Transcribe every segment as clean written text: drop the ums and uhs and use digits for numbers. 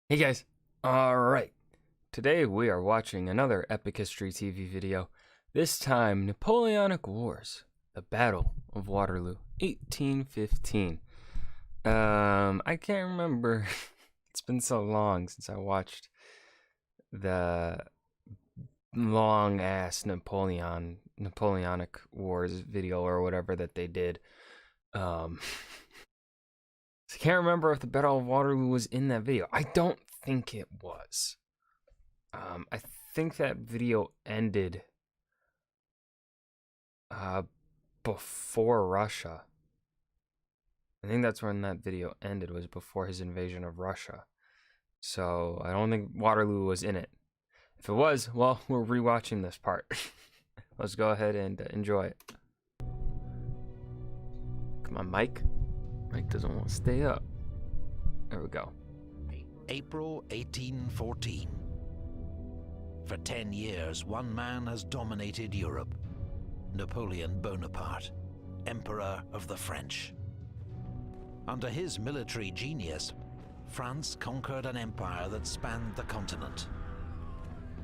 Hey guys, alright, today we are watching another Epic History TV video, this time Napoleonic Wars, the Battle of Waterloo, 1815. I can't remember, it's been so long since I watched the long-ass Napoleonic Wars video or whatever that they did. I can't remember if the Battle of Waterloo was in that video. I don't think it was. I think that video ended before Russia. I think that's when that video ended, was before his invasion of Russia. So I don't think Waterloo was in it. If it was, well, we're rewatching this part. Let's go ahead and enjoy it. Come on, Mike. Mike doesn't want to stay up. There we go. April 1814. For 10 years, one man has dominated Europe. Napoleon Bonaparte, Emperor of the French. Under his military genius, France conquered an empire that spanned the continent.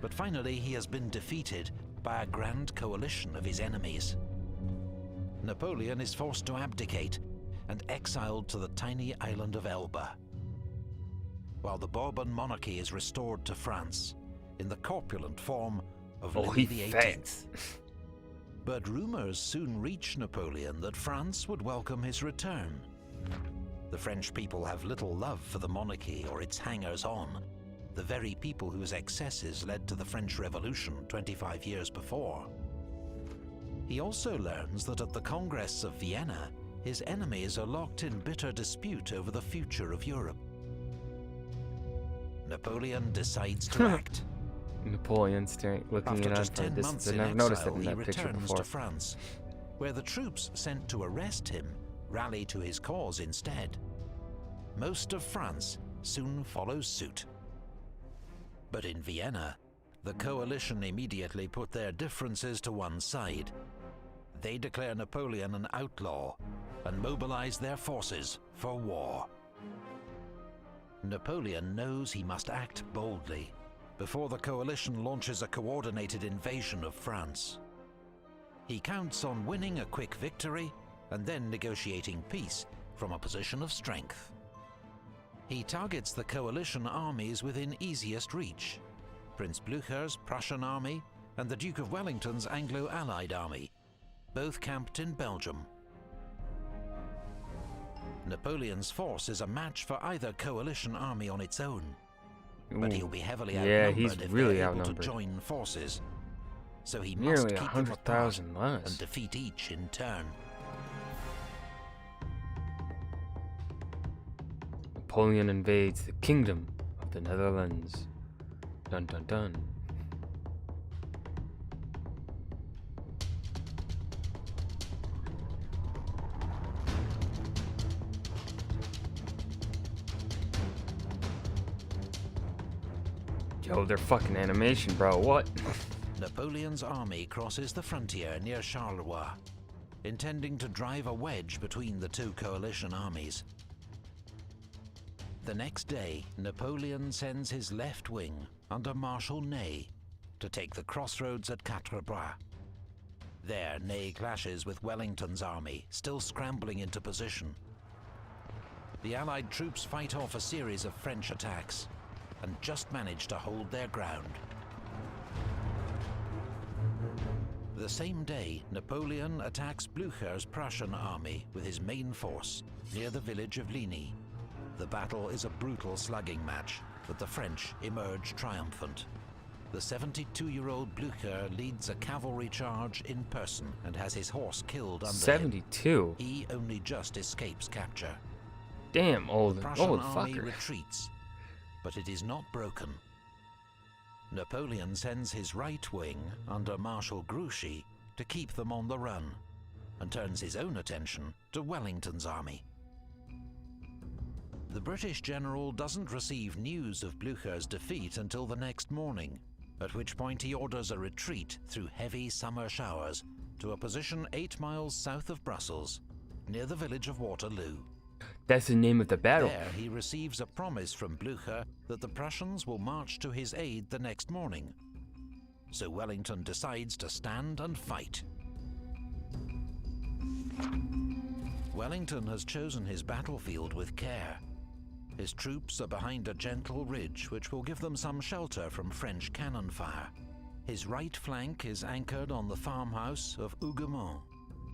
But finally, he has been defeated by a grand coalition of his enemies. Napoleon is forced to abdicate and exiled to the tiny island of Elba, while the Bourbon monarchy is restored to France in the corpulent form of Louis XVIII. But rumors soon reach Napoleon that France would welcome his return. The French people have little love for the monarchy or its hangers-on, the very people whose excesses led to the French Revolution 25 years before. He also learns that at the Congress of Vienna, his enemies are locked in bitter dispute over the future of Europe. Napoleon decides to act. Napoleon looking After at just 10 months in I've noticed exile, it in he that picture returns before. to France, where the troops sent to arrest him rally to his cause instead. Most of France soon follows suit. But in Vienna, the coalition immediately put their differences to one side. They declare Napoleon an outlaw and mobilize their forces for war. Napoleon knows he must act boldly before the coalition launches a coordinated invasion of France. He counts on winning a quick victory and then negotiating peace from a position of strength. He targets the coalition armies within easiest reach: Prince Blücher's Prussian army and the Duke of Wellington's Anglo-Allied army, both camped in Belgium. Napoleon's force is a match for either coalition army on its own, but he'll be heavily outnumbered if really they're able outnumbered. to join forces. So he must Nearly keep them apart 100,000 less. and defeat each in turn. Napoleon invades the Kingdom of the Netherlands. Dun dun dun. Yo, their fucking animation, bro. What? Napoleon's army crosses the frontier near Charleroi, intending to drive a wedge between the two coalition armies. The next day, Napoleon sends his left wing under Marshal Ney to take the crossroads at Quatre Bras. There, Ney clashes with Wellington's army, still scrambling into position. The Allied troops fight off a series of French attacks and just manage to hold their ground. The same day, Napoleon attacks Blücher's Prussian army with his main force near the village of Ligny. The battle is a brutal slugging match, but the French emerge triumphant. The 72-year-old Blücher leads a cavalry charge in person and has his horse killed under 72? him. He only just escapes capture. Damn, old Prussian army fucker. retreats, but it is not broken. Napoleon sends his right wing under Marshal Grouchy to keep them on the run, and turns his own attention to Wellington's army. The British general doesn't receive news of Blücher's defeat until the next morning, at which point he orders a retreat through heavy summer showers to a position 8 miles south of Brussels, near the village of Waterloo. That's the name of the battle. There he receives a promise from Blücher that the Prussians will march to his aid the next morning. So Wellington decides to stand and fight. Wellington has chosen his battlefield with care. His troops are behind a gentle ridge which will give them some shelter from French cannon fire. His right flank is anchored on the farmhouse of Hougoumont,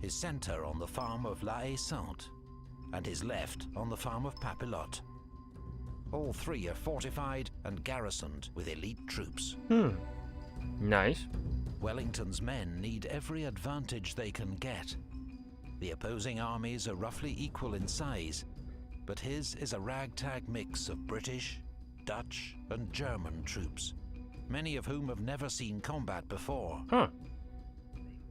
his centre on the farm of La Haye-Sainte, and his left on the farm of Papelotte. All three are fortified and garrisoned with elite troops. Nice. Wellington's men need every advantage they can get. The opposing armies are roughly equal in size, but his is a ragtag mix of British, Dutch, and German troops, many of whom have never seen combat before.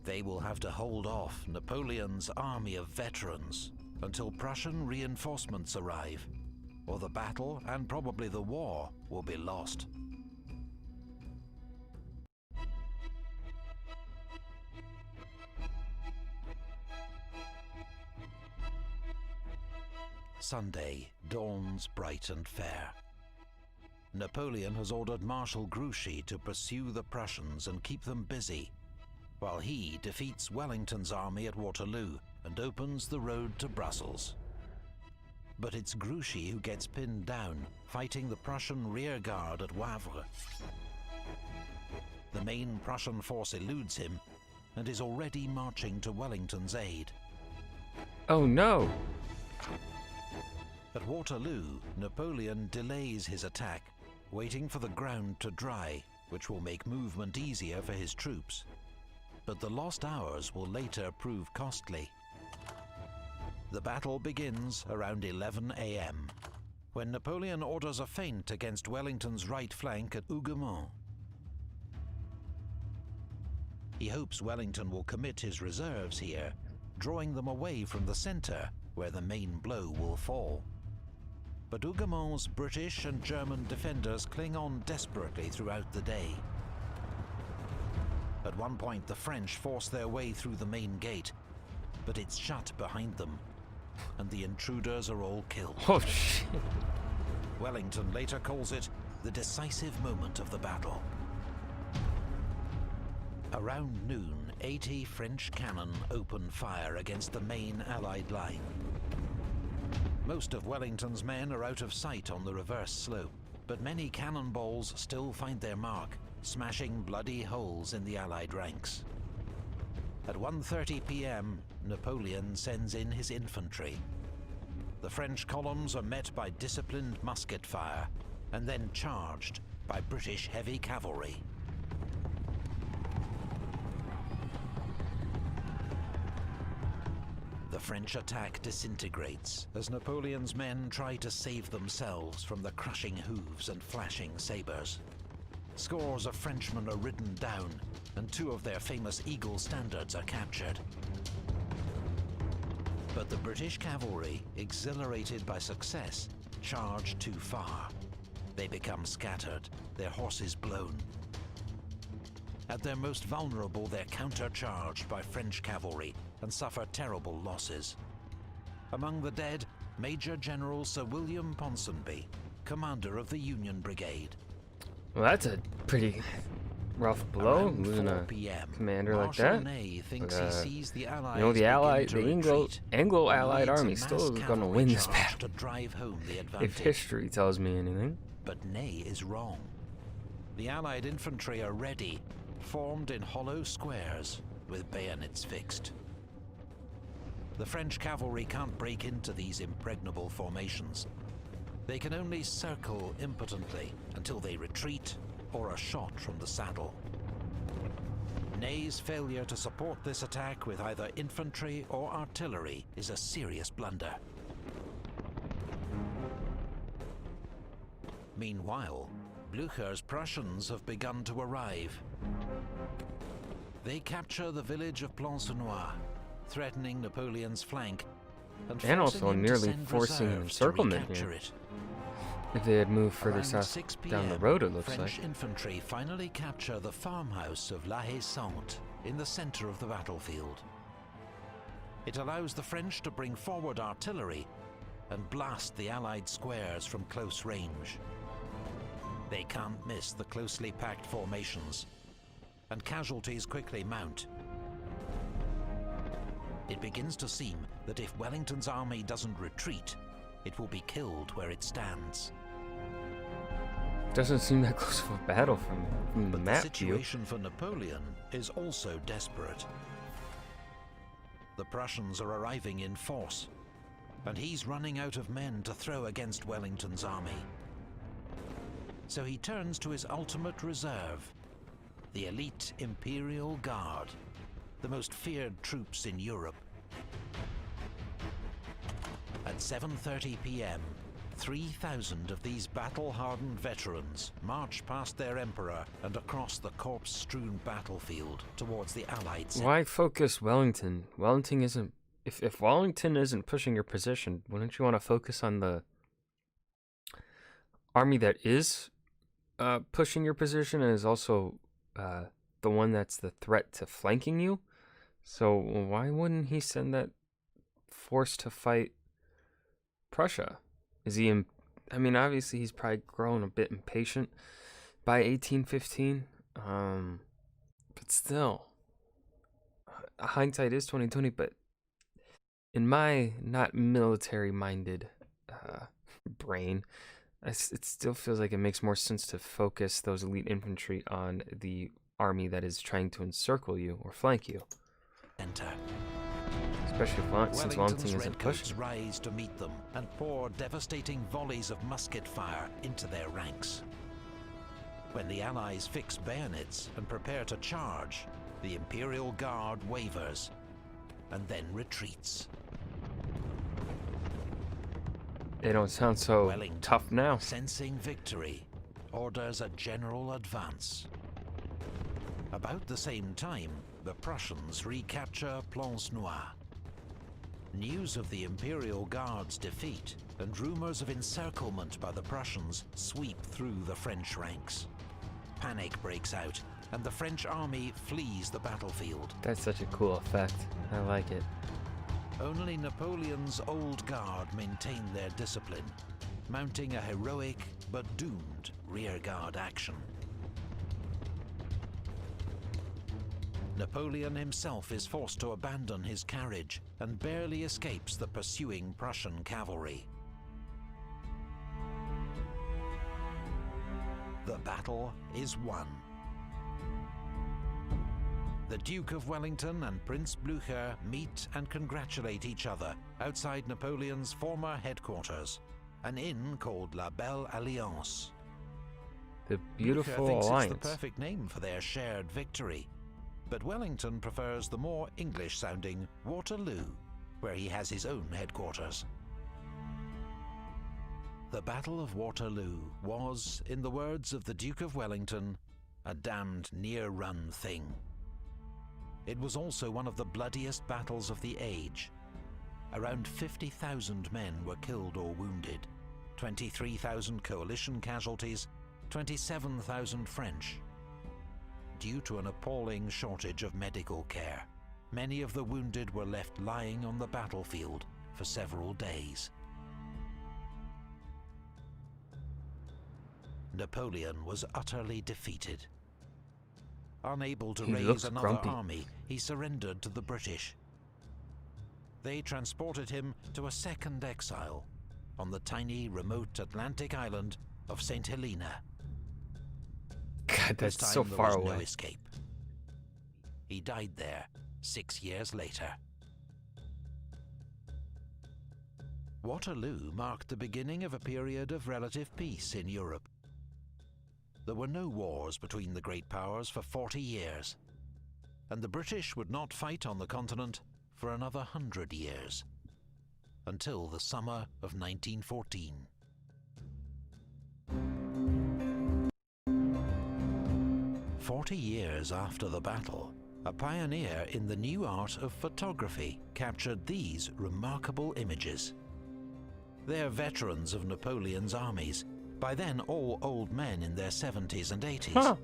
They will have to hold off Napoleon's army of veterans until Prussian reinforcements arrive, or the battle, and probably the war, will be lost. Sunday dawns bright and fair. Napoleon has ordered Marshal Grouchy to pursue the Prussians and keep them busy, while he defeats Wellington's army at Waterloo and opens the road to Brussels. But it's Grouchy who gets pinned down, fighting the Prussian rearguard at Wavre. The main Prussian force eludes him and is already marching to Wellington's aid. Oh no! At Waterloo, Napoleon delays his attack, waiting for the ground to dry, which will make movement easier for his troops. But the lost hours will later prove costly. The battle begins around 11 a.m., when Napoleon orders a feint against Wellington's right flank at Hougoumont. He hopes Wellington will commit his reserves here, drawing them away from the centre, where the main blow will fall. But Hougomont's British and German defenders cling on desperately throughout the day. At one point, the French force their way through the main gate, but it's shut behind them, and the intruders are all killed. Oh shit. Wellington later calls it the decisive moment of the battle. Around noon, 80 French cannon open fire against the main Allied line. Most of Wellington's men are out of sight on the reverse slope, but many cannonballs still find their mark, smashing bloody holes in the Allied ranks. At 1:30 p.m., Napoleon sends in his infantry. The French columns are met by disciplined musket fire, and then charged by British heavy cavalry. The French attack disintegrates as Napoleon's men try to save themselves from the crushing hooves and flashing sabres. Scores of Frenchmen are ridden down, and 2 of their famous Eagle standards are captured. But the British cavalry, exhilarated by success, charge too far. They become scattered, their horses blown. At their most vulnerable, they're countercharged by French cavalry and suffer terrible losses. Among the dead, Major General Sir William Ponsonby, commander of the Union Brigade. Well, that's a pretty rough blow, Around losing 4 a p.m., commander like Marshal that. Ney thinks But, he sees the Allies you know, the begin to retreat, Anglo-Allied leads a army mass still is going to cavalry win this charge battle. to drive home the If advantage. history tells me anything. But Ney is wrong. The Allied infantry are ready, formed in hollow squares with bayonets fixed. The French cavalry can't break into these impregnable formations. They can only circle impotently until they retreat or are shot from the saddle. Ney's failure to support this attack with either infantry or artillery is a serious blunder. Meanwhile, Blücher's Prussians have begun to arrive. They capture the village of Plancenoit, threatening Napoleon's flank, and also forcing him to nearly send forcing reserves to encirclement recapture here. it. If they had moved further Around south 6 down the p.m., road, it looks French like. infantry finally capture the farmhouse of La Haye-Sainte in the center of the battlefield. It allows the French to bring forward artillery, and blast the Allied squares from close range. They can't miss the closely packed formations, and casualties quickly mount. It begins to seem that if Wellington's army doesn't retreat, it will be killed where it stands. Doesn't seem that close of a battle from the But map the situation for Napoleon is also desperate. The Prussians are arriving in force, and he's running out of men to throw against Wellington's army. So he turns to his ultimate reserve, the elite Imperial Guard, the most feared troops in Europe. At 7:30 p.m., 3,000 of these battle-hardened veterans march past their emperor and across the corpse-strewn battlefield towards the Allied center. Why focus Wellington? Wellington isn't... If Wellington isn't pushing your position, wouldn't you want to focus on the army that is pushing your position and is also the one that's the threat to flanking you? So why wouldn't he send that force to fight Prussia? Is he... I mean, obviously he's probably grown a bit impatient by 1815. But still, hindsight is 2020. But in my not military-minded brain, it still feels like it makes more sense to focus those elite infantry on the army that is trying to encircle you or flank you. Enter. Especially since Wellington isn't redcoats pushing. rise to meet them and pour devastating volleys of musket fire into their ranks. When the Allies fix bayonets and prepare to charge, the Imperial Guard wavers and then retreats. They don't sound so Wellington, tough now. sensing victory, orders a general advance. About the same time, the Prussians recapture Plancenoit. News of the Imperial Guard's defeat and rumors of encirclement by the Prussians sweep through the French ranks. Panic breaks out, and the French army flees the battlefield. That's such a cool effect. I like it. Only Napoleon's old guard maintain their discipline, mounting a heroic but doomed rearguard action. Napoleon himself is forced to abandon his carriage and barely escapes the pursuing Prussian cavalry. The battle is won. The Duke of Wellington and Prince Blücher meet and congratulate each other outside Napoleon's former headquarters, an inn called La Belle Alliance. The beautiful Blücher thinks alliance. it's the perfect name for their shared victory. But Wellington prefers the more English-sounding Waterloo, where he has his own headquarters. The Battle of Waterloo was, in the words of the Duke of Wellington, a damned near-run thing. It was also one of the bloodiest battles of the age. Around 50,000 men were killed or wounded, 23,000 coalition casualties, 27,000 French. Due to an appalling shortage of medical care, many of the wounded were left lying on the battlefield for several days. Napoleon was utterly defeated. Unable to He raise looks another grumpy. army, he surrendered to the British. They transported him to a second exile on the tiny, remote Atlantic island of St. Helena. God, This that's time so there far was no away. escape. He died there 6 years later. Waterloo marked the beginning of a period of relative peace in Europe. There were no wars between the great powers for 40 years, and the British would not fight on the continent for another 100 years, until the summer of 1914. "40 years after the battle, a pioneer in the new art of photography captured these remarkable images. They're veterans of Napoleon's armies, by then all old men in their 70s and 80s. Huh.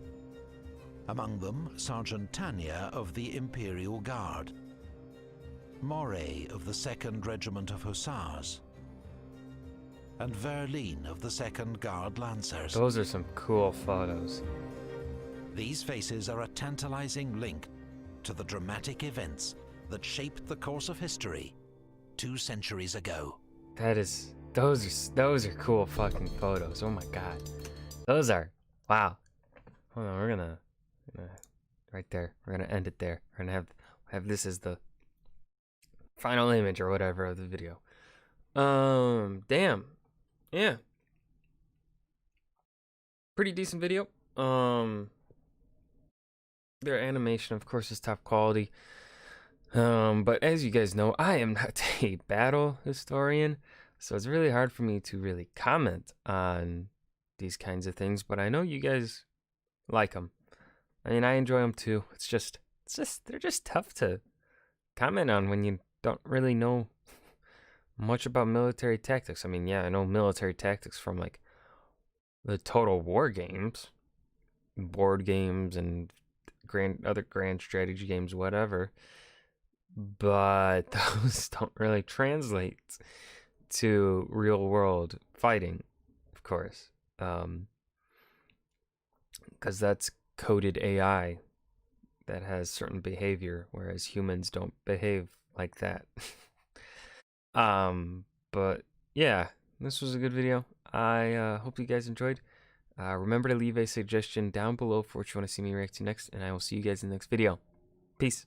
Among them, Sergeant Tania of the Imperial Guard, Moray of the 2nd Regiment of Hussars, and Verleen of the 2nd Guard Lancers. Those are some cool photos. These faces are a tantalizing link to the dramatic events that shaped the course of history 2 centuries ago. Those are cool fucking photos. Oh my god. Those are, wow. Hold on, we're gonna right there. We're gonna end it there. We're gonna have this as the final image or whatever of the video. Damn. Yeah. Pretty decent video. Their animation, of course, is top quality. But as you guys know, I am not a battle historian, so it's really hard for me to really comment on these kinds of things, but I know you guys like them. I mean, I enjoy them too. They're just tough to comment on when you don't really know much about military tactics. I mean, yeah, I know military tactics from like the Total War games, board games, and other grand strategy games, whatever. But those don't really translate to real world fighting, of course, because that's coded AI that has certain behavior, whereas humans don't behave like that. But yeah, this was a good video. I hope you guys enjoyed. Remember to leave a suggestion down below for what you want to see me react to next, and I will see you guys in the next video. Peace.